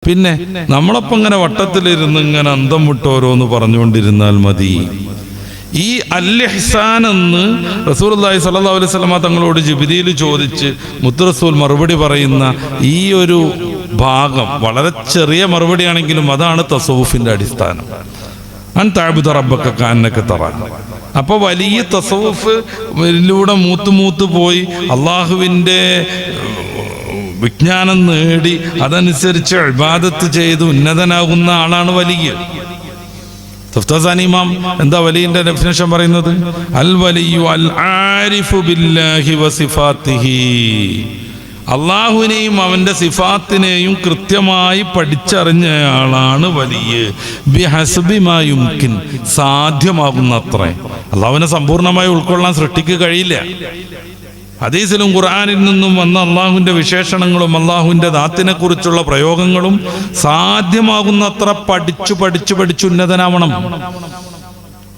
പിന്നെ നമ്മളൊപ്പം ഇങ്ങനെ വട്ടത്തിലിരുന്ന് ഇങ്ങനെ അന്തം വിട്ടോരോന്ന് പറഞ്ഞുകൊണ്ടിരുന്നാൽ മതി. ഈ അൽ-ഇഹ്സാൻ എന്ന് റസൂലുള്ളാഹി സ്വല്ലല്ലാഹു അലൈഹി വസല്ലമ തങ്ങളോട് ജിബ്രീൽ ചോദിച്ച് മുത്ത് റസൂൽ മറുപടി പറയുന്ന ഈ ഒരു ഭാഗം വളരെ ചെറിയ മറുപടിയാണെങ്കിലും അതാണ് തസവുഫിന്റെ അടിസ്ഥാനം. അൻ തഅബ്ദു റബ്ബക കഅന്നക തറാഹു. അപ്പോൾ വലിയ തസവുഫിലൂടെ മൂത്ത് പോയി അള്ളാഹുവിൻ്റെ വിജ്ഞാനം നേടി അതനുസരിച്ച് ഇബാദത്ത് ചെയ്ത് ഉന്നതനാകുന്ന ആളാണ് വലിയ. തഫ്താസാനി ഇമാം എന്താ വലിയന്റെ ഡെഫിനിഷൻ പറയുന്നത്? അൽ വലിയു അൽ ആരിഫു ബില്ലാഹി വസിഫാത്തിഹി. അള്ളാഹുവിനെയും അവന്റെ സിഫാത്തിനെയും കൃത്യമായി പഠിച്ചറിഞ്ഞയാളാണ് വലിയ. ബിഹസ്ബി മാ യുംകിൻ, സാധ്യമാകുന്നത്ര. അള്ളാഹുവിനെ സമ്പൂർണ്ണമായി ഉൾക്കൊള്ളാൻ സൃഷ്ടിക്ക് കഴിയില്ല. ഹദീസിലും ഖുർആനിൽ നിന്നും വന്ന അള്ളാഹുവിൻ്റെ വിശേഷണങ്ങളും അള്ളാഹുവിൻ്റെ ദാത്തിനെ കുറിച്ചുള്ള പ്രയോഗങ്ങളും സാധ്യമാകുന്നത്ര പഠിച്ചു ഉന്നതനാവണം.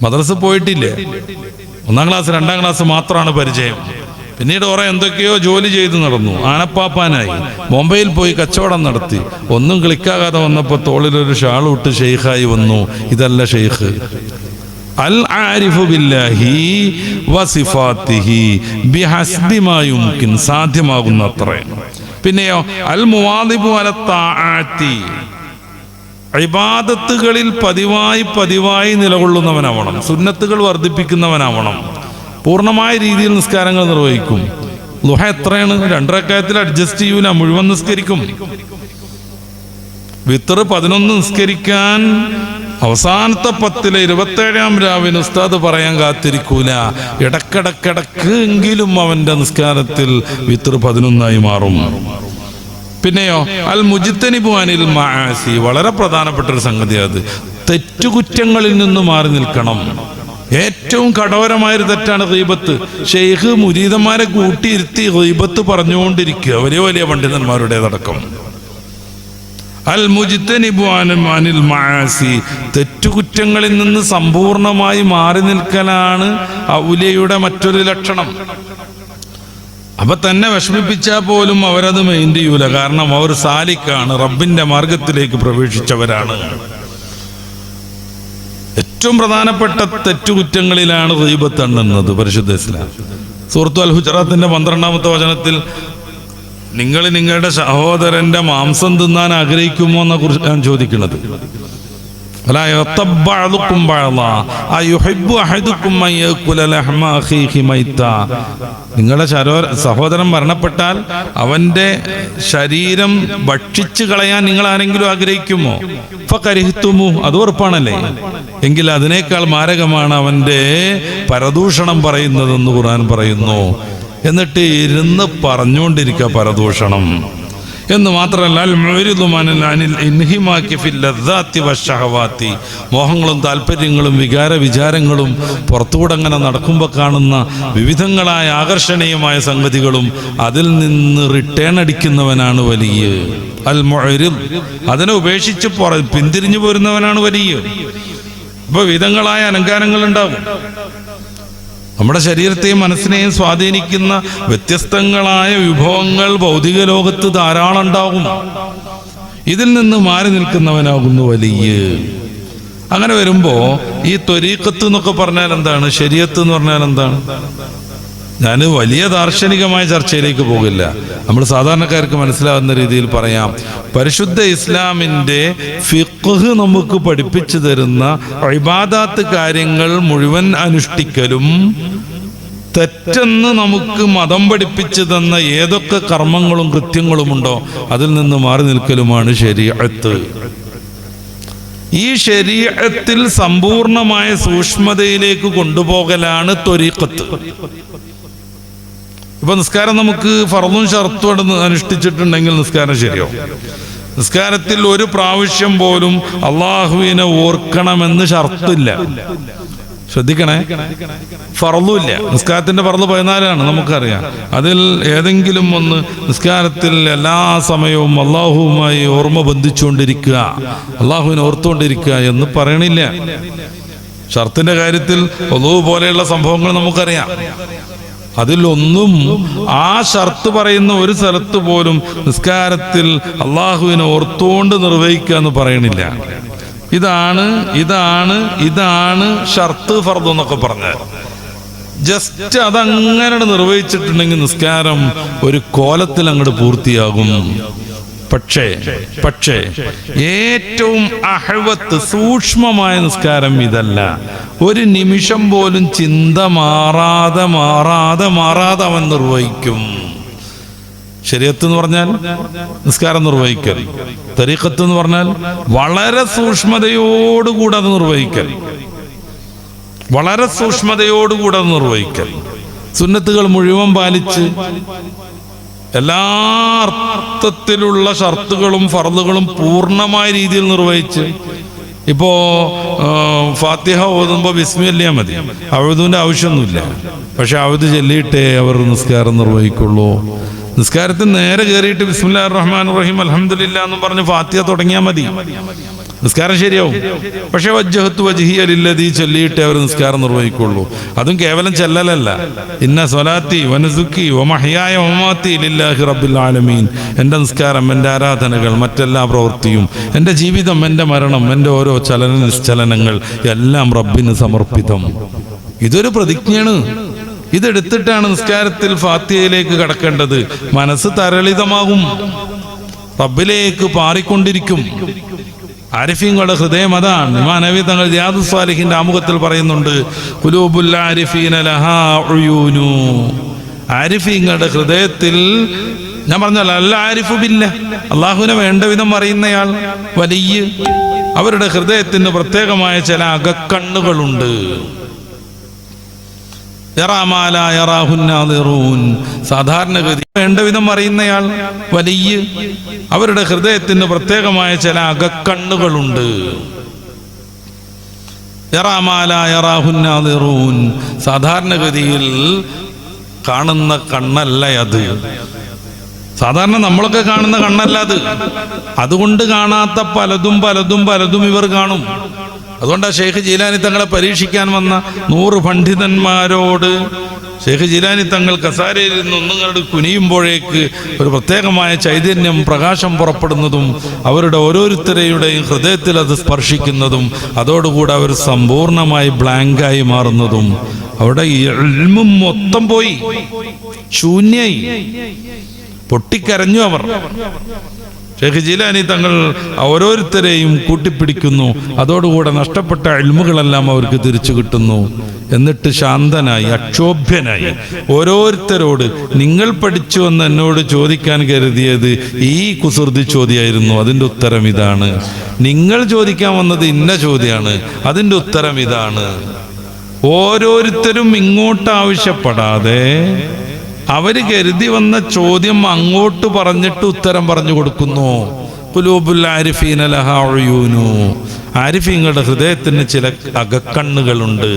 മദ്രസ പോയിട്ടില്ലേ, 1ാം ക്ലാസ് 2ാം ക്ലാസ് മാത്രമാണ് പരിചയം. പിന്നീട് കുറെ എന്തൊക്കെയോ ജോലി ചെയ്ത് നടന്നു, ആനപ്പാപ്പാനായി, ബോംബെയിൽ പോയി കച്ചവടം നടത്തി. ഒന്നും ക്ലിക്കാകാതെ വന്നപ്പോൾ തോളിലൊരു ഷാൾ ഇട്ട് ഷെയ്ഖായി വന്നു. ഇതല്ല ഷെയ്ഖ്. അൽ ആരിഫു ബില്ലാഹി വസിഫാത്തിഹി ബിഹസ്ബി മാ യുംകിൻ, സാധ്യമാകുന്നത്ര. പിന്നെയോ അൽ മുവാദിബു അല താഅത്തി, ഇബാദത്തുകളിൽ പതിവായി നിലകൊള്ളുന്നവനാവണം, സുന്നത്തുകൾ വർദ്ധിപ്പിക്കുന്നവനാവണം. പൂർണ്ണമായ രീതിയിൽ നിസ്കാരങ്ങൾ നിർവഹിക്കും. ളുഹ എത്രയാണ്? 2 റക്അത്തിൽ അഡ്ജസ്റ്റ് ചെയ്യൂല, മുഴുവൻ നിസ്കരിക്കും. വിത്ർ 11 നിസ്കരിക്കാൻ അവസാനത്തെ 10 27ാം രാവിന് ഉസ്താദ് പറയാൻ കാത്തിരിക്കൂല. ഇടക്കിടക്ക് എങ്കിലും അവന്റെ നിസ്കാരത്തിൽ വിത്ർ 11ആയി മാറും. പിന്നെയോ അൽ മുജ്തനിബു അനിൽ മആസി, വളരെ പ്രധാനപ്പെട്ട ഒരു സംഗതി. അത് തെറ്റുകുറ്റങ്ങളിൽ നിന്ന് മാറി നിൽക്കണം. ഏറ്റവും കഠോരമായൊരു തെറ്റാണ് ഗീബത്ത്. ഷെയ്ഖ് മുരീദന്മാരെ കൂട്ടിയിരുത്തി ഗീബത്ത് പറഞ്ഞുകൊണ്ടിരിക്കുക, വലിയ പണ്ഡിതന്മാരുടേതടക്കം. അൽ മുജ്തനിബു അനിൽ മആസി, തെറ്റുകുറ്റങ്ങളിൽ നിന്ന് സമ്പൂർണമായി മാറി നിൽക്കലാണ് ഔലിയയുടെ മറ്റൊരു ലക്ഷണം. അപ്പൊ തന്നെ വിഷമിപ്പിച്ചാൽ പോലും അവരത് മൈൻഡ് ചെയ്യൂല. കാരണം അവർ സാലിക്കാണ്, റബ്ബിന്റെ മാർഗത്തിലേക്ക് പ്രവേശിച്ചവരാണ്. ഏറ്റവും പ്രധാനപ്പെട്ട തെറ്റുകുറ്റങ്ങളിലാണ് ഗീബത്ത് എണ്ണുന്നത് പരിശുദ്ധ ഇസ്ലാം. സൂറത്തു അൽ ഹുജറാത്തിന്റെ 12ാമത്തെ വചനത്തിൽ നിങ്ങൾ നിങ്ങളുടെ സഹോദരന്റെ മാംസം തിന്നാൻ ആഗ്രഹിക്കുമോ എന്ന കുറിച്ച് ഞാൻ ചോദിക്കുന്നത്. നിങ്ങളുടെ സഹോദരൻ മരണപ്പെട്ടാൽ അവന്റെ ശരീരം ഭക്ഷിച്ചു കളയാൻ നിങ്ങൾ ആരെങ്കിലും ആഗ്രഹിക്കുമോ? ഫകരിഹ്തുമു, അത് ഉറപ്പാണല്ലേ. എങ്കിൽ അതിനേക്കാൾ മാരകമാണ് അവന്റെ പരദൂഷണം പറയുന്നതെന്ന് ഖുർആൻ പറയുന്നു. എന്നിട്ട് ഇരുന്ന് പറഞ്ഞുകൊണ്ടിരിക്കുക പരദൂഷണം എന്ന് മാത്രമല്ല, മോഹങ്ങളും താല്പര്യങ്ങളും വിചാരങ്ങളും പുറത്തുകൂടെ അങ്ങനെ നടക്കുമ്പോൾ കാണുന്ന വിവിധങ്ങളായ ആകർഷണീയമായ സംഗതികളും അതിൽ നിന്ന് റിട്ടേൺ അടിക്കുന്നവനാണ് വലിയ. അൽ മുഅരിദ്, അതിനെ ഉപേക്ഷിച്ച് പിന്തിരിഞ്ഞു പോരുന്നവനാണ് വലിയ. ഇപ്പൊ വിധങ്ങളായ അലങ്കാരങ്ങൾ ഉണ്ടാവും. നമ്മുടെ ശരീരത്തെയും മനസ്സിനെയും സ്വാധീനിക്കുന്ന വ്യത്യസ്തങ്ങളായ വിഭവങ്ങൾ ഭൗതിക ലോകത്ത് ധാരാളം ഉണ്ടാകും. ഇതിൽ നിന്ന് മാറി നിൽക്കുന്നവനാകുന്നു വലിയ. അങ്ങനെ വരുമ്പോ ഈ ത്വരീഖത്ത് എന്നൊക്കെ പറഞ്ഞാൽ എന്താണ്, ശരീഅത്ത് എന്ന് പറഞ്ഞാൽ എന്താണ്? ഞാൻ വലിയ ദാർശനികമായ ചർച്ചയിലേക്ക് പോകില്ല. നമ്മൾ സാധാരണക്കാർക്ക് മനസ്സിലാവുന്ന രീതിയിൽ പറയാം. പരിശുദ്ധ ഇസ്ലാമിൻ്റെ ഫിഖ്ഹ് നമുക്ക് പഠിപ്പിച്ചു തരുന്ന ഇബാദാത്ത് കാര്യങ്ങൾ മുഴുവൻ അനുഷ്ഠിക്കലും തെറ്റെന്ന് നമുക്ക് മതം പഠിപ്പിച്ചു തന്ന ഏതൊക്കെ കർമ്മങ്ങളും കൃത്യങ്ങളുമുണ്ടോ അതിൽ നിന്ന് മാറി നിൽക്കലുമാണ് ശരീഅത്ത്. ഈ ശരീഅത്തിൽ സമ്പൂർണമായ സൂക്ഷ്മതയിലേക്ക് കൊണ്ടുപോകലാണ് ത്വരീഖത്ത്. ഇപ്പൊ നിസ്കാരം നമുക്ക് ഫർളും ഷർത്തും അനുഷ്ഠിച്ചിട്ടുണ്ടെങ്കിൽ നിസ്കാരം ശരിയോ? നിസ്കാരത്തിൽ ഒരു പ്രാവശ്യം പോലും അള്ളാഹുവിനെ ഓർക്കണമെന്ന് ഷർത്തില്ല. ശ്രദ്ധിക്കണേ, ഫർളുമില്ല. നിസ്കാരത്തിന്റെ ഫർള് 14ആണ്, നമുക്കറിയാം. അതിൽ ഏതെങ്കിലും ഒന്ന് നിസ്കാരത്തിൽ എല്ലാ സമയവും അള്ളാഹുവുമായി ഓർമ്മ ബന്ധിച്ചുകൊണ്ടിരിക്കുക, അള്ളാഹുവിനെ ഓർത്തുകൊണ്ടിരിക്കുക എന്ന് പറയണില്ല. ഷർത്തിന്റെ കാര്യത്തിൽ ഒളു പോലെയുള്ള സംഭവങ്ങൾ നമുക്കറിയാം. അതിലൊന്നും ആ ഷർത്ത് പറയുന്ന ഒരു സ്ഥലത്ത് പോലും നിസ്കാരത്തിൽ അള്ളാഹുവിനെ ഓർത്തുകൊണ്ട് നിർവഹിക്കുക എന്ന് പറയണില്ല. ഇതാണ് ഷർത്ത് ഫർദ് എന്നൊക്കെ പറഞ്ഞാൽ ജസ്റ്റ് അതങ്ങനെ നിർവഹിച്ചിട്ടുണ്ടെങ്കിൽ നിസ്കാരം ഒരു കോലത്തിൽ അങ്ങോട്ട് പൂർത്തിയാകും. പക്ഷേ ഏറ്റവും അഹ്വത്ത് സൂക്ഷ്മമായ നിസ്കാരം ഇതല്ല. ഒരു നിമിഷം പോലും ചിന്ത മാറാതെ അവൻ നിർവഹിക്കും. ശരീഅത്ത് എന്ന് പറഞ്ഞാൽ നിസ്കാരം നിർവഹിക്കൽ, തരീഖത്ത് എന്ന് പറഞ്ഞാൽ വളരെ സൂക്ഷ്മതയോടുകൂടെ അത് നിർവഹിക്കൽ, സുന്നത്തുകൾ മുഴുവൻ പാലിച്ച് എല്ലാ അർത്ഥത്തിലുള്ള ഷർത്തുകളും ഫർളുകളും പൂർണ്ണമായ രീതിയിൽ നിർവഹിച്ച്. ഇപ്പോ ഫാത്തിഹ ഓതുമ്പോ ബിസ്മി ചൊല്ലിയാൽ മതി, അഴുതുവിന്റെ ആവശ്യമൊന്നുമില്ല. പക്ഷെ അഴുത് ചൊല്ലിയിട്ടേ അവർ നിസ്കാരം നിർവഹിക്കുള്ളൂ. നിസ്കാരത്തിൽ നേരെ കയറിയിട്ട് ബിസ്മില്ലാഹിർ റഹ്മാനിർ റഹീം അൽഹംദുലില്ലാഹ് എന്ന് പറഞ്ഞ് ഫാത്തിഹ തുടങ്ങിയാൽ മതി, നിസ്കാരം ശരിയാവും. പക്ഷെ വജ്ജഹത്തു വജ്ഹിയ ലില്ലദീ ചൊല്ലിയിട്ടേ അവർ നിസ്കാരം നിർവഹിക്കുള്ളൂ. അതും കേവലം ചെല്ലലല്ല. ഇന്ന സ്വലാത്തി വനുസുക്കി വമഹ്യായ വമമാത്തി ലില്ലാഹി റബ്ബിൽ ആലമീൻ. എൻ്റെ നിസ്കാരം, എൻ്റെ ആരാധനകൾ, മറ്റെല്ലാ പ്രവൃത്തിയും, എൻ്റെ ജീവിതം, എൻ്റെ മരണം, എൻ്റെ ഓരോ ചലന നിശ്ചലനങ്ങൾ എല്ലാം റബ്ബിന് സമർപ്പിതം. ഇതൊരു പ്രതിജ്ഞയാണ്. ഇതെടുത്തിട്ടാണ് നിസ്കാരത്തിൽ ഫാത്തിഹയിലേക്ക് കടക്കേണ്ടത്. മനസ്സ് തരളിതമാകും, റബ്ബിലേക്ക് പാറിക്കൊണ്ടിരിക്കും. ആരിഫീങ്ങളുടെ ഹൃദയം അതാണ്. ഇമാം നബവി തങ്ങൾ റിയാദുസ് സ്വാലിഹീന്റെ ആമുഖത്തിൽ പറയുന്നുണ്ട്, ഖുലൂബുൽ ആരിഫീന ലഹാ ഉയൂനു. ആരിഫീങ്ങളുടെ ഹൃദയത്തിൽ, ഞാൻ പറഞ്ഞാൽ അൽ ആരിഫു ബില്ലാഹ്, അള്ളാഹുവിനെ വേണ്ട വിധം അറിയുന്നയാൾ, വലിയ, അവരുടെ ഹൃദയത്തിന് പ്രത്യേകമായ ചില അകക്കണ്ണുകളുണ്ട്. സാധാരണഗതി വേണ്ട വിധം അറിയുന്നയാൾ, വലിയ, അവരുടെ ഹൃദയത്തിന് പ്രത്യേകമായ ചില അകക്കണ്ണുകളുണ്ട്. സാധാരണഗതിയിൽ കാണുന്ന കണ്ണല്ല അത്. സാധാരണ നമ്മളൊക്കെ കാണുന്ന കണ്ണല്ല അത്. അതുകൊണ്ട് കാണാത്ത പലതും ഇവർ കാണും. അതുകൊണ്ടാണ് ഷെയ്ഖ് ജീലാനി തങ്ങളെ പരീക്ഷിക്കാൻ വന്ന 100 പണ്ഡിതന്മാരോട് ഷെയ്ഖ് ജീലാനി തങ്ങൾ കസാരയിൽ നിന്ന് ഒന്നുങ്ങളുടെ കുനിയുമ്പോഴേക്ക് ഒരു പ്രത്യേകമായ ചൈതന്യം, പ്രകാശം പുറപ്പെടുന്നതും അവരുടെ ഓരോരുത്തരുടെയും ഹൃദയത്തിൽ അത് സ്പർശിക്കുന്നതും അതോടുകൂടെ അവർ സമ്പൂർണമായി ബ്ലാങ്കായി മാറുന്നതും, അവിടെ ഇൽമും മൊത്തം പോയി, ശൂന്യായി, പൊട്ടിക്കരഞ്ഞു അവർ. ഷെയ്ഖ് ജീലാനി തങ്ങൾ ഓരോരുത്തരെയും കൂട്ടിപ്പിടിക്കുന്നു. അതോടുകൂടെ നഷ്ടപ്പെട്ട ഇൽമുകളെല്ലാം അവർക്ക് തിരിച്ചു കിട്ടുന്നു. എന്നിട്ട് ശാന്തനായി, അക്ഷോഭ്യനായി ഓരോരുത്തരോട്, നിങ്ങൾ പഠിച്ചു എന്ന് എന്നോട് ചോദിക്കാൻ കരുതിയത് ഈ കുസൃതി ചോദ്യമായിരുന്നു, അതിൻ്റെ ഉത്തരം ഇതാണ്. നിങ്ങൾ ചോദിക്കാൻ വന്നത് ഇന്ന ചോദ്യമാണ്, അതിൻ്റെ ഉത്തരം ഇതാണ്. ഓരോരുത്തരും ഇങ്ങോട്ട് ആവശ്യപ്പെടാതെ അവര് കരുതി വന്ന ചോദ്യം അങ്ങോട്ട് പറഞ്ഞിട്ട് ഉത്തരം പറഞ്ഞു കൊടുക്കുന്നു. ഖുലൂബുൽ ആരിഫീന ലഹാ ഉയൂനു. ആരിഫീങ്ങളുടെ ഹൃദയത്തിന് ചില അകക്കണ്ണുകളുണ്ട്.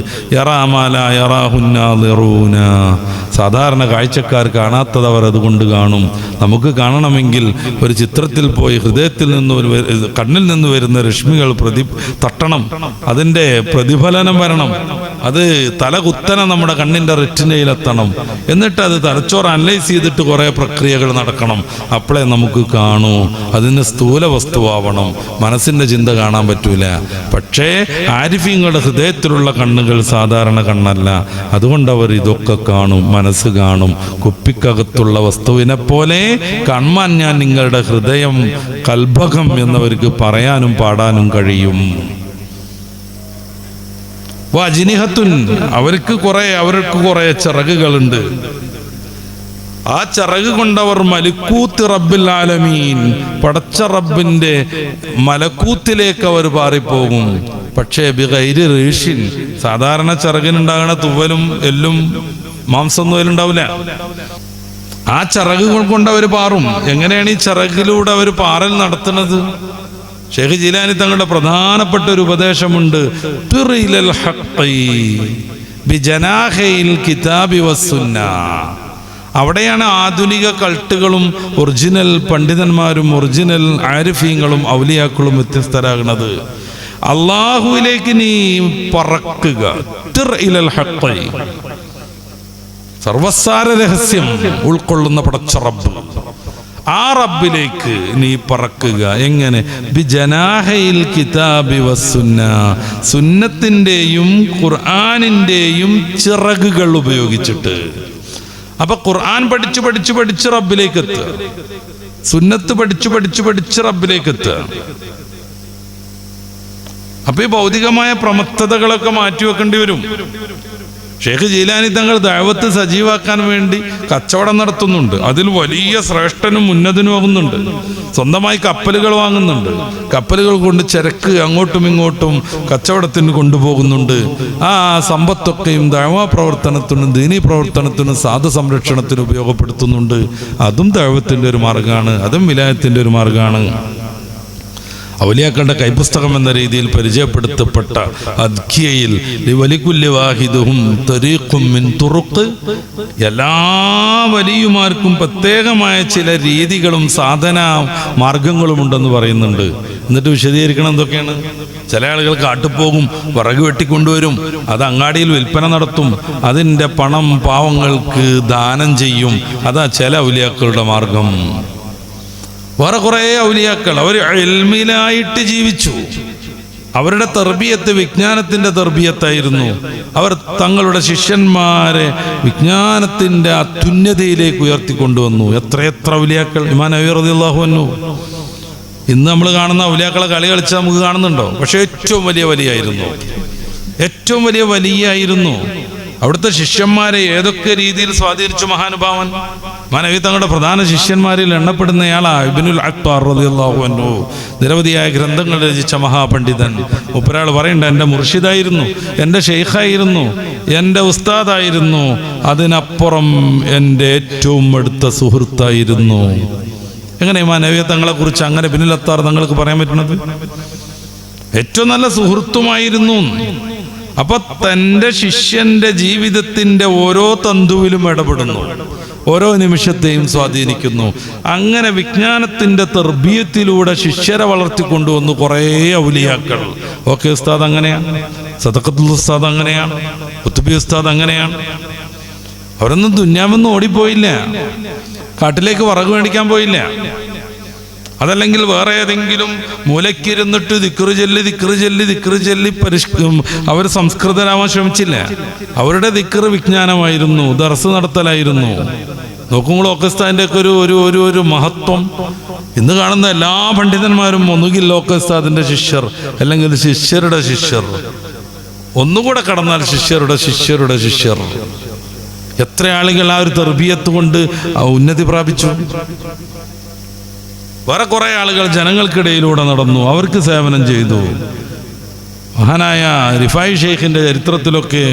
സാധാരണ കാഴ്ചക്കാർ കാണാത്തത് അവർ അതുകൊണ്ട് കാണും. നമുക്ക് കാണണമെങ്കിൽ ഒരു ചിത്രത്തിൽ പോയി ഹൃദയത്തിൽ നിന്ന് കണ്ണിൽ നിന്ന് വരുന്ന രശ്മികൾ തട്ടണം, അതിൻ്റെ പ്രതിഫലനം വരണം, അത് തലകുത്തനെ നമ്മുടെ കണ്ണിൻ്റെ റെറ്റിനയിലെത്തണം. എന്നിട്ട് അത് തലച്ചോറ് അനലൈസ് ചെയ്തിട്ട് കുറേ പ്രക്രിയകൾ നടക്കണം. അപ്പോഴേ നമുക്ക് കാണൂ. അതിന് സ്ഥൂല വസ്തുവാവണം, മനസ്സിൻ്റെ ചിന്ത കാണാൻ പറ്റൂല. പക്ഷേ ആരിഫീങ്ങളുടെ ഹൃദയത്തിലുള്ള കണ്ണുകൾ സാധാരണ കണ്ണല്ല. അതുകൊണ്ട് അവർ ഇതൊക്കെ കാണും, മനസ്സ് കാണും. കുപ്പിക്കകത്തുള്ള വസ്തുവിനെ പോലെ കാണാൻ ഞാൻ നിങ്ങളുടെ ഹൃദയം, കൽഭകം എന്നവർക്ക് പറയാനും പാടാനും കഴിയും. വജിനിഹത്തുൻ, അവർക്ക് കുറെ ചിറകുകളുണ്ട്. ആ ചിറക് കൊണ്ടവർ മലക്കൂത്ത് റബ്ബിൽ ആലമീൻ, പടച്ച റബ്ബിന്റെ മലക്കൂത്തിലേക്ക് അവർ പാറിപ്പോകും. പക്ഷേ ബിഗൈരി റീഷിൻ, സാധാരണ ചിറകിനുണ്ടാകുന്ന തുവലും എല്ലും മാംസമൊന്നും അതിലുണ്ടാവില്ല. ആ ചിറക് കൊണ്ട് അവർ പാറും. എങ്ങനെയാണ് ഈ ചിറകിലൂടെ അവർ പാറൽ നടത്തുന്നത്? ഷെയ്ഖ് ജീലാനി തങ്ങളുടെ പ്രധാനപ്പെട്ട ഒരു ഉപദേശമുണ്ട്, അവിടെയാണ് ആധുനിക കൾട്ടുകളും ഒറിജിനൽ പണ്ഡിതന്മാരും ഒറിജിനൽ ആരിഫീങ്ങളും ഔലിയാക്കളും വ്യത്യസ്തരാകുന്നത്. അള്ളാഹുവിലേക്ക് നീ പറക്കുക. സർവസാര രഹസ്യം ഉൾക്കൊള്ളുന്ന പടച്ച റബ്ബ്, ആ റബ്ബിലേക്ക് നീ പറക്കുക. എങ്ങനെ? ബിജനാഹയിൽ കിതാബി വസുന്ന, സുന്നത്തിൻ്റെയും ഖുർആനിൻ്റെയും ചിറകുകൾ ഉപയോഗിച്ചിട്ട്. അപ്പൊ ഖുർആൻ പഠിച്ചു പഠിച്ചു പഠിച്ച് റബ്ബിലേക്ക് എത്തുക, സുന്നത്ത് പഠിച്ചു പഠിച്ചു പഠിച്ച് റബ്ബിലേക്ക് എത്തുക. അപ്പൊ ഈ ഭൗതികമായ പ്രമത്തതകളൊക്കെ മാറ്റിവെക്കേണ്ടി വരും. ഷെയ്ഖ് ജീലാനി തങ്ങൾ ദഅവത്ത് സജീവാക്കാൻ വേണ്ടി കച്ചവടം നടത്തുന്നുണ്ട്. അതിൽ വലിയ ശ്രേഷ്ഠനും ഉന്നതനുമാകുന്നുണ്ട്. സ്വന്തമായി കപ്പലുകൾ വാങ്ങുന്നുണ്ട്. കപ്പലുകൾ കൊണ്ട് ചരക്ക് അങ്ങോട്ടും ഇങ്ങോട്ടും കച്ചവടത്തിന് കൊണ്ടുപോകുന്നുണ്ട്. ആ സമ്പത്തൊക്കെയും ദഅവാ പ്രവർത്തനത്തിനും ദീനീ പ്രവർത്തനത്തിനും സാധ സംരക്ഷണത്തിനും ഉപയോഗപ്പെടുത്തുന്നുണ്ട്. അതും ദഅവത്തിൻ്റെ ഒരു മാർഗ്ഗമാണ്, അതും വിലായത്തിൻ്റെ ഒരു മാർഗ്ഗമാണ്. ഔലിയാക്കളുടെ കൈപുസ്തകം എന്ന രീതിയിൽ പരിചയപ്പെടുത്തപ്പെട്ട അദ്ഖിയയിൽ ലിവലികുല്ലി വാഹിദുഹും തരീഖും മിൻ തുറുഖ്, എല്ലാ വലിയമാർക്കും പ്രത്യേകമായ ചില രീതികളും സാധന മാർഗങ്ങളും ഉണ്ടെന്ന് പറയുന്നുണ്ട്. എന്നിട്ട് വിശദീകരിക്കണം എന്തൊക്കെയാണ്. ചില ആളുകൾ കാട്ടുപോകും, വിറക് വെട്ടിക്കൊണ്ടുവരും, അത് അങ്ങാടിയിൽ വിൽപ്പന നടത്തും, അതിൻ്റെ പണം പാവങ്ങൾക്ക് ദാനം ചെയ്യും. അതാ ചില ഔലിയാക്കളുടെ മാർഗം. വേറെ കുറേ ഔലിയാക്കൾ അവർ ഇൽമിലായിട്ട് ജീവിച്ചു. അവരുടെ തർബിയത്ത് വിജ്ഞാനത്തിൻ്റെ തർബിയത്തായിരുന്നു. അവർ തങ്ങളുടെ ശിഷ്യന്മാരെ വിജ്ഞാനത്തിൻ്റെ അത്യുന്നതയിലേക്ക് ഉയർത്തിക്കൊണ്ടുവന്നു. എത്രയെത്ര ഔലിയാക്കൾ. ഇമാം നവവി റളിയല്ലാഹു അൻഹു. ഇന്ന് നമ്മൾ കാണുന്ന ഔലിയാക്കളെ കളി കളിച്ചാൽ നമുക്ക് കാണുന്നുണ്ടോ? പക്ഷെ ഏറ്റവും വലിയ വലിയായിരുന്നു, ഏറ്റവും വലിയ വലിയായിരുന്നു. അവിടുത്തെ ശിഷ്യന്മാരെ ഏതൊക്കെ രീതിയിൽ സ്വാധീനിച്ചു മഹാനുഭാവൻ. നബി തങ്ങളുടെ പ്രധാന ശിഷ്യന്മാരിൽ എണ്ണപ്പെടുന്നയാളാ ഇബ്നുൽ അഖ്താർ റളിയല്ലാഹു അൻഹു. നിരവധിയായ ഗ്രന്ഥങ്ങൾ രചിച്ച മഹാപണ്ഡിതൻ. ഒരാൾ പറയണ്ട, എൻ്റെ മുർഷിദായിരുന്നു, എൻ്റെ ഷെയ്ഖായിരുന്നു, എൻ്റെ ഉസ്താദായിരുന്നു, അതിനപ്പുറം എൻ്റെ ഏറ്റവും അടുത്ത സുഹൃത്തായിരുന്നു. എങ്ങനെ നബി തങ്ങളെ കുറിച്ച് അങ്ങനെ ഇബ്നുൽ അഖ്താർ തങ്ങൾക്ക് പറയാൻ പറ്റുന്നത്? ഏറ്റവും നല്ല സുഹൃത്തുമായിരുന്നു. അപ്പൊ തൻ്റെ ശിഷ്യന്റെ ജീവിതത്തിന്റെ ഓരോ തന്തുവിലും ഇടപെടുന്നു, ഓരോ നിമിഷത്തെയും സ്വാധീനിക്കുന്നു. അങ്ങനെ വിജ്ഞാനത്തിന്റെ തർബിയത്തിലൂടെ ശിഷ്യരെ വളർത്തിക്കൊണ്ടുവന്നു കുറേ ഔലിയാക്കൾ. ഓക്കെ ഉസ്താദ് അങ്ങനെയാണ്, സദഖത്തുൽ ഉസ്താദ് അങ്ങനെയാണ്, ഖുത്ബി ഉസ്താദ് അങ്ങനെയാണ്. അവരൊന്നും ദുന്യാവൊന്നും ഓടിപ്പോയില്ല, കാട്ടിലേക്ക് വിറക് മേടിക്കാൻ പോയില്ല. അതല്ലെങ്കിൽ വേറെ ഏതെങ്കിലും മൂലക്കിരുന്നിട്ട് ദിക്റ് ചൊല്ലി അവർ സംസ്കൃതരാവാൻ ശ്രമിച്ചില്ല. അവരുടെ ദിക്റ് വിജ്ഞാനമായിരുന്നു, ദർസ് നടത്തലായിരുന്നു. നോക്കുമ്പോൾ ഓക്കസ്താദിൻ്റെ ഒക്കെ ഒരു മഹത്വം. ഇന്ന് കാണുന്ന എല്ലാ പണ്ഡിതന്മാരും ഒന്നുകിൽ ലോക്കസ്താദിന്റെ ശിഷ്യർ, അല്ലെങ്കിൽ ശിഷ്യരുടെ ശിഷ്യർ, ഒന്നുകൂടെ കടന്നാൽ ശിഷ്യരുടെ ശിഷ്യരുടെ ശിഷ്യർ. എത്ര ആളുകൾ ആ ഒരു തർബിയത്ത് കൊണ്ട് ഉന്നതി പ്രാപിച്ചു. വേറെ കുറെ ആളുകൾ ജനങ്ങൾക്കിടയിലൂടെ നടന്നു, അവർക്ക് സേവനം ചെയ്തു. മഹാനായ റിഫായി ഷെയ്ഖിന്റെ ചരിത്രത്തിലൊക്കെ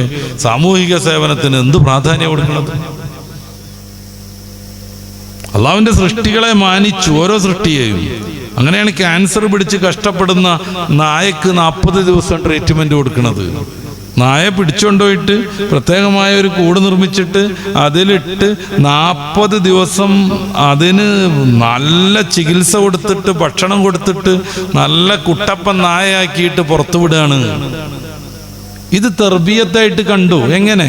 സാമൂഹിക സേവനത്തിന് എന്ത് പ്രാധാന്യം കൊടുക്കുന്നത്. അള്ളാഹുവിന്റെ സൃഷ്ടികളെ മാനിച്ചു, ഓരോ സൃഷ്ടിയെയും. അങ്ങനെയാണ് ക്യാൻസർ പിടിച്ച് കഷ്ടപ്പെടുന്ന നായക്ക് 40 ദിവസം ട്രീറ്റ്മെന്റ് കൊടുക്കുന്നത്. നായ പിടിച്ചുകൊണ്ടുപോയിട്ട് പ്രത്യേകമായ ഒരു കൂട് നിർമ്മിച്ചിട്ട് അതിലിട്ട് 40 ദിവസം അതിന് നല്ല ചികിത്സ കൊടുത്തിട്ട് ഭക്ഷണം കൊടുത്തിട്ട് നല്ല കുട്ടപ്പൻ നായയാക്കിയിട്ട് പുറത്തു വിടുകയാണ്. ഇത് തർബിയത്തായിട്ട് കണ്ടു. എങ്ങനെ?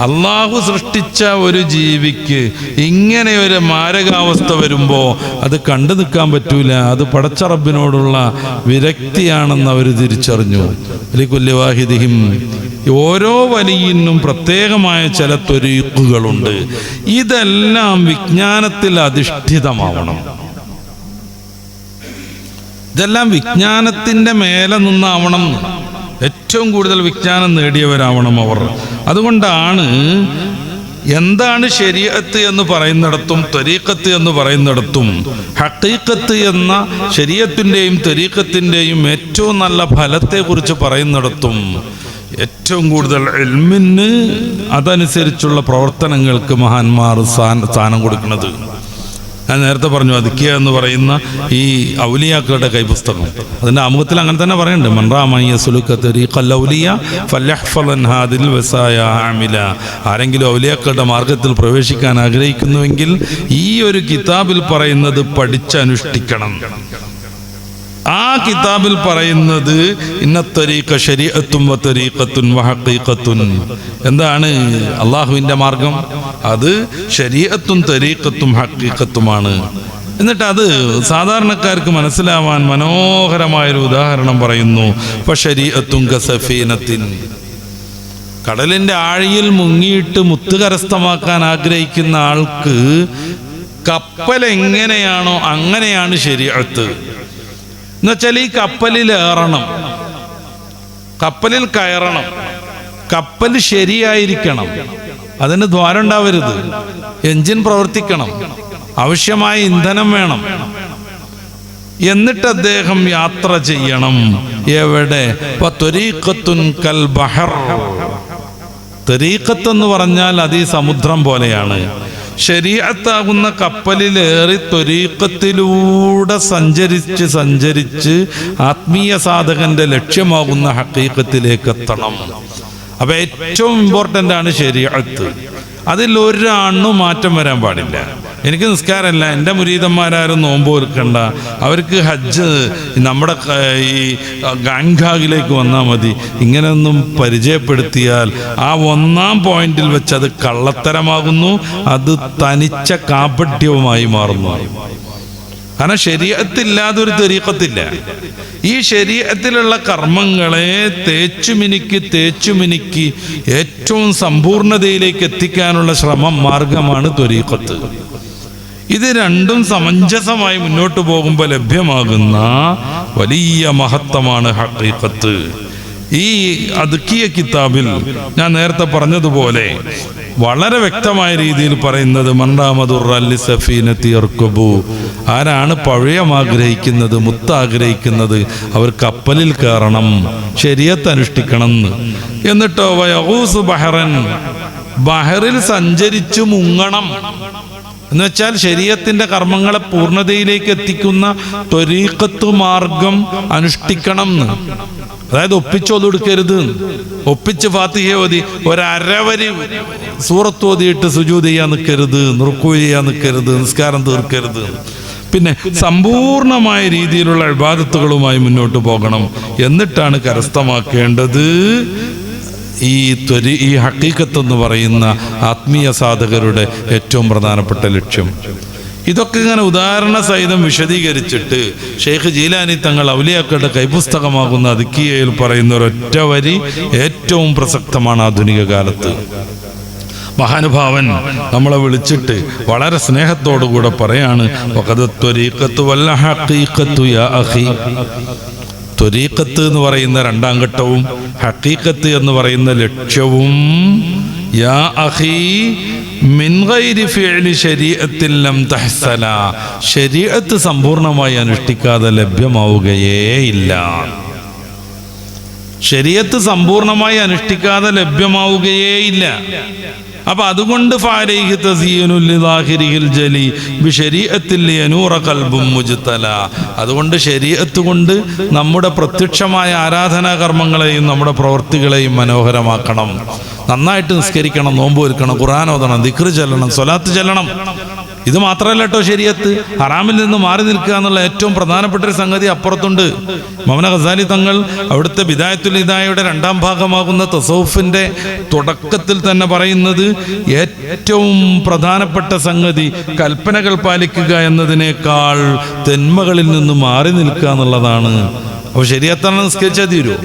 അള്ളാഹു സൃഷ്ടിച്ച ഒരു ജീവിക്ക് ഇങ്ങനെ ഒരു മാരകാവസ്ഥ വരുമ്പോ അത് കണ്ടു നിൽക്കാൻ പറ്റൂല. അത് പടച്ച റബ്ബിനോടുള്ള വിരക്തിയാണെന്ന് അവർ തിരിച്ചറിഞ്ഞു. ലികുല്ലി വാഹിദിഹിം, ഓരോ വലിയനും പ്രത്യേകമായ ചില ത്വരീഖുകളുണ്ട്. ഇതെല്ലാം വിജ്ഞാനത്തിൽ അധിഷ്ഠിതമാവണം. ഇതെല്ലാം വിജ്ഞാനത്തിന്റെ മേലെ നിന്നാവണം. ഏറ്റവും കൂടുതൽ വിജ്ഞാനം നേടിയവരാവണം അവർ. അതുകൊണ്ടാണ് എന്താണ് ശരീഅത്ത് എന്ന് പറയുന്നിടത്തും ത്വരീഖത്ത് എന്ന് പറയുന്നിടത്തും ഹഖീഖത്ത് എന്ന ശരീഅത്തിൻ്റെയും ത്വരീഖത്തിൻ്റെയും ഏറ്റവും നല്ല ഫലത്തെക്കുറിച്ച് പറയുന്നിടത്തും ഏറ്റവും കൂടുതൽ ഇൽമിന് അതനുസരിച്ചുള്ള പ്രവർത്തനങ്ങൾക്ക് മഹാന്മാർ സ്ഥാനം കൊടുക്കുന്നത്. ഞാൻ നേരത്തെ പറഞ്ഞു അദ്ഖിയ എന്ന് പറയുന്ന ഈ ഔലിയാക്കളുടെ കൈപുസ്തകം, അതിൻ്റെ ആമുഖത്തിൽ അങ്ങനെ തന്നെ പറയുന്നുണ്ട്. ആരെങ്കിലും ഔലിയാക്കളുടെ മാർഗത്തിൽ പ്രവേശിക്കാൻ ആഗ്രഹിക്കുന്നുവെങ്കിൽ ഈ ഒരു കിതാബിൽ പറയുന്നത് പഠിച്ചനുഷ്ഠിക്കണം. ആ കിതാബിൽ പറയുന്നത് ഇന്ന തരീഖ ശരീഅത്തുൻ വ തരീഖത്തുൻ വ ഹഖീഖത്തുൻ. എന്താണ് അള്ളാഹുവിൻ്റെ മാർഗം? അത് ശരീഅത്തും തരീഖത്തും ഹഖീഖത്തുമാണ്. എന്നിട്ട് അത് സാധാരണക്കാർക്ക് മനസ്സിലാവാൻ മനോഹരമായൊരു ഉദാഹരണം പറയുന്നു. ഫശരീഅത്തുൻ കസഫീനത്തിൻ. കടലിൻ്റെ ആഴിയിൽ മുങ്ങിയിട്ട് മുത്ത് കരസ്ഥമാക്കാൻ ആഗ്രഹിക്കുന്ന ആൾക്ക് കപ്പൽ എങ്ങനെയാണോ അങ്ങനെയാണ് ശരീഅത്ത്. എന്നുവെച്ചാൽ ഈ കപ്പലിൽ ഏറണം, കപ്പലിൽ കയറണം, കപ്പൽ ശരിയായിരിക്കണം, അതിന് ദ്വാരം ഉണ്ടാവരുത്, എഞ്ചിൻ പ്രവർത്തിക്കണം, ആവശ്യമായ ഇന്ധനം വേണം. എന്നിട്ട് അദ്ദേഹം യാത്ര ചെയ്യണം. എവിടെ? ത്വരീഖത്തുൻ കൽ ബഹർ. ത്വരീഖത്ത് എന്ന് പറഞ്ഞാൽ അത് ഈ സമുദ്രം പോലെയാണ്. ശരീഅത്താകുന്ന കപ്പലിലേറി ത്വരീഖത്തിലൂടെ സഞ്ചരിച്ച് ആത്മീയ സാധകന്റെ ലക്ഷ്യമാകുന്ന ഹഖീഖത്തിലേക്ക് എത്തണം. അപ്പൊ ഏറ്റവും ഇമ്പോർട്ടൻ്റ് ആണ് ശരീഅത്ത്. അതിൽ ഒരാണും മാറ്റം വരാൻ പാടില്ല. എനിക്ക് നിസ്കാരമല്ല, എൻ്റെ മുരീദന്മാരാരും നോമ്പ് വെൽക്കണ്ട, അവർക്ക് ഹജ്ജ് നമ്മുടെ ഈ ഗാങ്ഘാഗിലേക്ക് വന്നാൽ മതി, ഇങ്ങനെയൊന്നും പരിചയപ്പെടുത്തിയാൽ ആ ഒന്നാം പോയിന്റിൽ വെച്ച് അത് കള്ളത്തരമാകുന്നു, അത് തനിച്ച കാപട്യവുമായി മാറുന്നു. കാരണം ശരീഅത്തില്ലാതെ ഒരു തരീഖത്തില്ല. ഈ ശരീഅത്തിലുള്ള കർമ്മങ്ങളെ തേച്ചുമിനുക്കി ഏറ്റവും സമ്പൂർണതയിലേക്ക് എത്തിക്കാനുള്ള മാർഗമാണ് ത്വരീഖത്ത്. ഇത് രണ്ടും സമഞ്ജസമായി മുന്നോട്ട് പോകുമ്പോൾ ലഭ്യമാകുന്ന വലിയ മഹത്വമാണ് ഹഖീഖത്ത്. ഈ അദ്കിയ കിതാബിൽ ഞാൻ നേരത്തെ പറഞ്ഞതുപോലെ വളരെ വ്യക്തമായ രീതിയിൽ പറയുന്നത് മൻറാമദുറല്ലി സഫീനത്തി യർക്കബു. ആരാണ് പഴയം ആഗ്രഹിക്കുന്നത്, മുത്ത് ആഗ്രഹിക്കുന്നത്, അവർ കപ്പലിൽ കയറണം, ശരീഅത്ത് അനുഷ്ഠിക്കണം. എന്നിട്ടോ വയഗൂസ് ബഹറൻ, ബഹറിൽ സഞ്ചരിച്ചു മുങ്ങണം. എന്നുവെച്ചാൽ ശരീഅത്തിന്റെ കർമ്മങ്ങളെ പൂർണ്ണതയിലേക്ക് എത്തിക്കുന്ന ത്വരീഖത്ത് മാർഗം അനുഷ്ഠിക്കണം. അതായത് ഒപ്പിച്ചോതെടുക്കരുത്, ഒപ്പിച്ച് ഫാത്തിഹ ഓതി ഒരവരി സൂറത്ത് ഓതിയിട്ട് സുജൂദ് ചെയ്യാൻ നിൽക്കരുത്, റുക്കൂ ചെയ്യാൻ നിൽക്കരുത്, നിസ്കാരം തീർക്കരുത്. പിന്നെ സമ്പൂർണമായ രീതിയിലുള്ള ഇബാദത്തുകളുമായി മുന്നോട്ട് പോകണം. എന്നിട്ടാണ് കരസ്ഥമാക്കേണ്ടത് ഈ ഹഖീഖത്ത് എന്ന് പറയുന്ന ആത്മീയ സാധകരുടെ ഏറ്റവും പ്രധാനപ്പെട്ട ലക്ഷ്യം. ഇതൊക്കെ ഇങ്ങനെ ഉദാഹരണ സഹിതം വിശദീകരിച്ചിട്ട് ഷെയ്ഖ് ജീലാനി തങ്ങൾ ഔലിയാക്കളുടെ കൈപുസ്തകമാകുന്ന അദ്കിയയിൽ പറയുന്ന ഒരൊറ്റ വരി ഏറ്റവും പ്രസക്തമാണ് ആധുനിക കാലത്ത്. മഹാനുഭാവൻ നമ്മളെ വിളിച്ചിട്ട് വളരെ സ്നേഹത്തോടുകൂടെ പറയാണ്, ത്വരീഖത്ത് എന്ന് പറയുന്ന രണ്ടാം ഘട്ടവും ഹഖീഖത്ത് എന്ന് പറയുന്ന ലക്ഷ്യവും യാ അഖീ മിൻ ഗൈരി ഫിഅലി ശരീഅത്തിൻ ലം തഹ്സല, ശരീഅത്ത് സമ്പൂർണമായി അനുഷ്ഠിക്കാതെ ലഭ്യമാവുകയേ ഇല്ല. ശരീഅത്ത് സമ്പൂർണമായി അനുഷ്ഠിക്കാതെ ലഭ്യമാവുകയേ ഇല്ല. അപ്പൊ അതുകൊണ്ട് ഫഅലൈഹി തസീനുൽ ലിദാഹിരിഹിൽ ജലി ബിശരീഅത്തിൽ യനൂറ ഖൽബും മുജ്തല. അതുകൊണ്ട് ശരീഅത്ത് കൊണ്ട് നമ്മുടെ പ്രത്യക്ഷമായ ആരാധനാ കർമ്മങ്ങളെയും നമ്മുടെ പ്രവൃത്തികളെയും മനോഹരമാക്കണം. നന്നായിട്ട് നിസ്കരിക്കണം, നോമ്പ് വെൽക്കണം, ഖുർആൻ ഓതണം, ദിക്ർ ചൊല്ലണം, സ്വലാത്ത് ചൊല്ലണം. ഇത് മാത്രമല്ല കേട്ടോ ശരീഅത്ത്. ഹറാമിൽ നിന്ന് മാറി നിൽക്കുക എന്നുള്ള ഏറ്റവും പ്രധാനപ്പെട്ട ഒരു സംഗതി അപ്പുറത്തുണ്ട്. മൗന ഗസാലി തങ്ങൾ അവിടുത്തെ ബിദായത്തുൽ ഹിദായയുടെ രണ്ടാം ഭാഗമാകുന്ന തസൗഫിന്റെ തുടക്കത്തിൽ തന്നെ പറയുന്നത് ഏറ്റവും പ്രധാനപ്പെട്ട സംഗതി കൽപ്പനകൾ പാലിക്കുക എന്നതിനേക്കാൾ തിന്മകളിൽ നിന്ന് മാറി നിൽക്കുക എന്നുള്ളതാണ്. അപ്പോൾ ശരീഅത്താണ് നിസ്കരിച്ചാൽ തീരുമോ?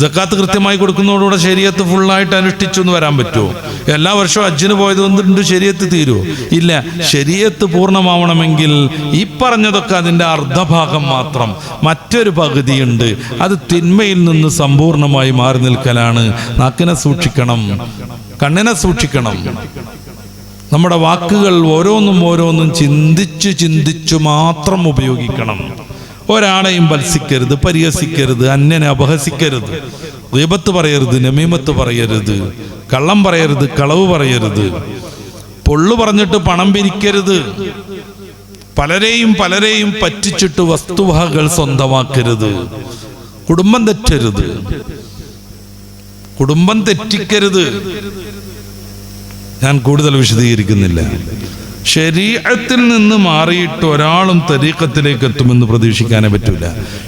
സക്കാത്ത് കൃത്യമായി കൊടുക്കുന്നതോടുകൂടെ ശരീഅത്ത് ഫുള്ളായിട്ട് അനുഷ്ഠിച്ചു എന്ന് വരാൻ പറ്റുമോ? എല്ലാ വർഷവും ഹജ്ജിന് പോയത് കൊണ്ടുണ്ട് ശരീഅത്ത് തീരുമോ? ഇല്ല. ശരീഅത്ത് പൂർണ്ണമാവണമെങ്കിൽ ഈ പറഞ്ഞതൊക്കെ അതിൻ്റെ അർദ്ധഭാഗം മാത്രം. മറ്റൊരു പകുതിയുണ്ട്, അത് തിന്മയിൽ നിന്ന് സമ്പൂർണമായി മാറി നിൽക്കലാണ്. നാക്കിനെ സൂക്ഷിക്കണം, കണ്ണിനെ സൂക്ഷിക്കണം. നമ്മുടെ വാക്കുകൾ ഓരോന്നും ചിന്തിച്ചു മാത്രം ഉപയോഗിക്കണം. ഒരാളെയും വത്സിക്കരുത്, പരിഹസിക്കരുത്, അന്യനെ അപഹസിക്കരുത്, ഗീബത്ത് പറയരുത്, നമീമത്ത് പറയരുത്, കള്ളം പറയരുത്, കളവ് പറയരുത്, പൊള്ളു പറഞ്ഞിട്ട് പണം പിരിക്കരുത്, പലരെയും പറ്റിച്ചിട്ട് വസ്തുവകകൾ സ്വന്തമാക്കരുത്, കുടുംബം തെറ്റരുത്, കുടുംബം തെറ്റിക്കരുത്. ഞാൻ കൂടുതൽ വിശദീകരിക്കുന്നില്ല. ശരീഅത്തിൽ നിന്ന് മാറിയിട്ട് ഒരാളും തരീഖത്തിലേക്ക് എത്തുമെന്ന് പ്രതീക്ഷിക്കാനേ പറ്റൂല.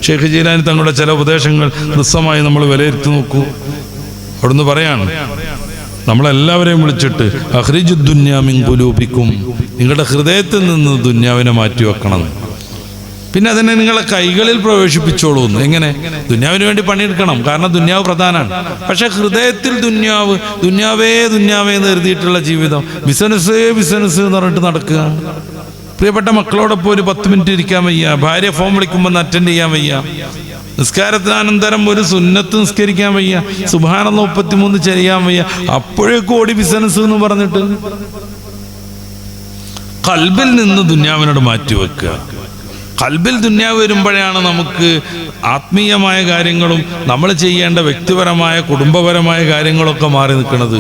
ഷെയ്ഖ് ജീലാനി തങ്ങളുടെ ചില ഉപദേശങ്ങൾ നിസ്സമായി നമ്മൾ വിലയിരുത്തി നോക്കൂ. അവിടുന്ന് പറയാണ്, നമ്മളെല്ലാവരെയും വിളിച്ചിട്ട് അഖ്രിജു ദുന്യാ മിൻ ഖുലൂബിക്കും, നിങ്ങളുടെ ഹൃദയത്തിൽ നിന്ന് ദുന്യാവിനെ മാറ്റി വെക്കണം. പിന്നെ അതിനെ നിങ്ങളെ കൈകളിൽ പ്രവേശിപ്പിച്ചോളൂ. എങ്ങനെ? ദുന്യാവിന് വേണ്ടി പണിയെടുക്കണം, കാരണം ദുന്യാവ് പ്രധാനമാണ്. പക്ഷെ ഹൃദയത്തിൽ ദുന്യാവേ എന്ന് കരുതിയിട്ടുള്ള ജീവിതം, ബിസിനസ് എന്ന് പറഞ്ഞിട്ട് നടക്കുക. പ്രിയപ്പെട്ട മക്കളോടൊപ്പം ഒരു 10 മിനിറ്റ് ഇരിക്കാൻ വയ്യ, ഭാര്യ ഫോൺ വിളിക്കുമ്പോൾ അറ്റൻഡ് ചെയ്യാൻ വയ്യ, നിസ്കാരത്തിനന്തരം ഒരു സുന്നത്ത് നിസ്കരിക്കാൻ വയ്യ, സുബ്ഹാനല്ലാഹ് 33 ചെയ്യാൻ വയ്യ, അപ്പോഴേക്കും ഓടി ബിസിനസ് എന്ന് പറഞ്ഞിട്ട്. ഖൽബിൽ നിന്ന് ദുന്യാവിനോട് മാറ്റി വെക്കുക. ഖൽബിൽ ദുന്യാവ് വരുമ്പോഴാണ് നമുക്ക് ആത്മീയമായ കാര്യങ്ങളും നമ്മൾ ചെയ്യേണ്ട വ്യക്തിപരമായ കുടുംബപരമായ കാര്യങ്ങളൊക്കെ മാറി നിൽക്കുന്നത്.